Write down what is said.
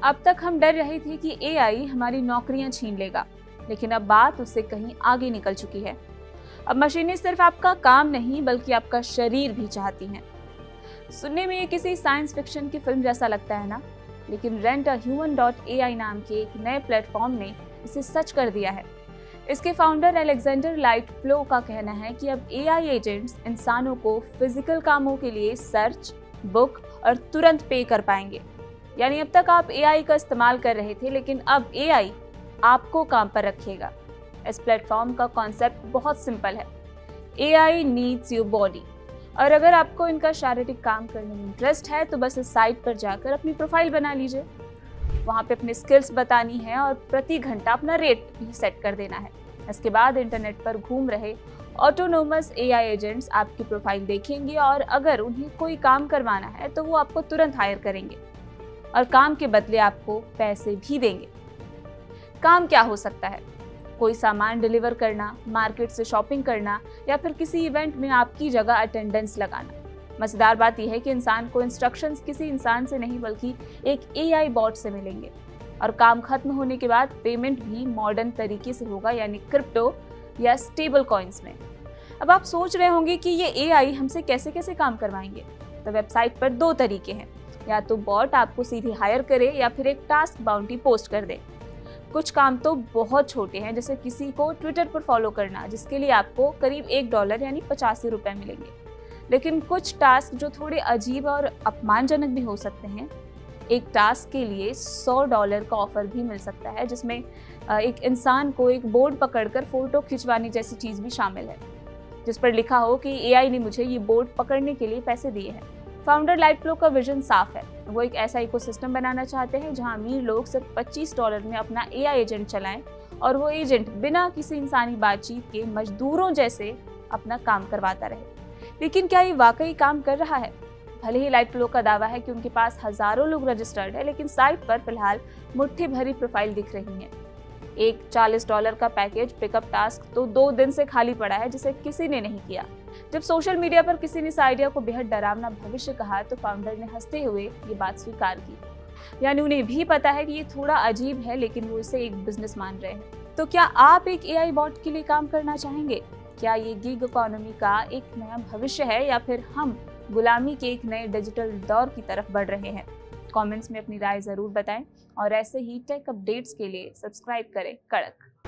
अब तक हम डर रहे थे कि एआई हमारी नौकरियां छीन लेगा, लेकिन अब बात उससे कहीं आगे निकल चुकी है। अब मशीनें सिर्फ आपका काम नहीं बल्कि आपका शरीर भी चाहती हैं। सुनने में ये किसी साइंस फिक्शन की फिल्म जैसा लगता है ना, लेकिन rentahuman.ai नाम के एक नए प्लेटफॉर्म ने इसे सच कर दिया है। इसके फाउंडर अलेक्जेंडर लाइटफ्लो का कहना है कि अब एआई एजेंट्स इंसानों को फिजिकल कामों के लिए सर्च, बुक और तुरंत पे कर पाएंगे। यानी अब तक आप एआई का इस्तेमाल कर रहे थे, लेकिन अब एआई आपको काम पर रखेगा। इस प्लेटफॉर्म का कॉन्सेप्ट बहुत सिंपल है, एआई नीड्स योर बॉडी। और अगर आपको इनका शारीरिक काम करने में इंटरेस्ट है तो बस इस साइट पर जाकर अपनी प्रोफाइल बना लीजिए। वहाँ पे अपनी स्किल्स बतानी है और प्रति घंटा अपना रेट भी सेट कर देना है। इसके बाद इंटरनेट पर घूम रहे ऑटोनोमस एआई एजेंट्स आपकी प्रोफाइल देखेंगे और अगर उन्हें कोई काम करवाना है तो वो आपको तुरंत हायर करेंगे और काम के बदले आपको पैसे भी देंगे। काम क्या हो सकता है? कोई सामान डिलीवर करना, मार्केट से शॉपिंग करना या फिर किसी इवेंट में आपकी जगह अटेंडेंस लगाना। मजेदार बात यह है कि इंसान को इंस्ट्रक्शंस किसी इंसान से नहीं बल्कि एक एआई बॉट से मिलेंगे और काम खत्म होने के बाद पेमेंट भी मॉडर्न तरीके से होगा, यानी क्रिप्टो या स्टेबल कॉइन्स में। अब आप सोच रहे होंगे कि ये एआई हमसे कैसे कैसे काम करवाएंगे। तो वेबसाइट पर दो तरीके हैं, या तो बॉट आपको सीधे हायर करे या फिर एक टास्क बाउंटी पोस्ट कर दे। कुछ काम तो बहुत छोटे हैं, जैसे किसी को ट्विटर पर फॉलो करना, जिसके लिए आपको करीब $1 यानी 85 रुपए मिलेंगे। लेकिन कुछ टास्क जो थोड़े अजीब और अपमानजनक भी हो सकते हैं, एक टास्क के लिए $100 का ऑफर भी मिल सकता है, जिसमें एक इंसान को एक बोर्ड पकड़कर फोटो खिंचवाने जैसी चीज भी शामिल है, जिस पर लिखा हो कि एआई ने मुझे ये बोर्ड पकड़ने के लिए पैसे दिए हैं। फाउंडर लाइटफ्लो का विजन साफ है, वो एक ऐसा इकोसिस्टम बनाना चाहते हैं जहां अमीर लोग सिर्फ $25 में अपना एआई एजेंट चलाएं और वो एजेंट बिना किसी इंसानी बातचीत के मजदूरों जैसे अपना काम करवाता रहे। लेकिन क्या ये वाकई काम कर रहा है? भले ही लाइटफ्लो का दावा है कि उनके पास हजारों लोग रजिस्टर्ड है, लेकिन साइट पर फिलहाल मुट्ठी भरी प्रोफाइल दिख रही हैं। एक $40 का पैकेज पिकअप टास्क तो 2 दिन से खाली पड़ा है, जिसे किसी ने नहीं किया। जब सोशल मीडिया पर किसी ने इस आइडिया को बेहद डरावना भविष्य कहा तो फाउंडर ने हंसते हुए ये बात स्वीकार की। यानी उन्हें भी पता है कि ये थोड़ा अजीब है, लेकिन वो इसे एक बिजनेस मान रहे हैं। तो क्या आप एक एआई बॉट के लिए काम करना चाहेंगे? क्या ये गिग इकोनॉमी का एक नया भविष्य है या फिर हम गुलामी के एक नए डिजिटल दौर की तरफ बढ़ रहे हैं? कमेंट्स में अपनी राय जरूर बताएं और ऐसे ही टेक अपडेट्स के लिए सब्सक्राइब करें कड़क।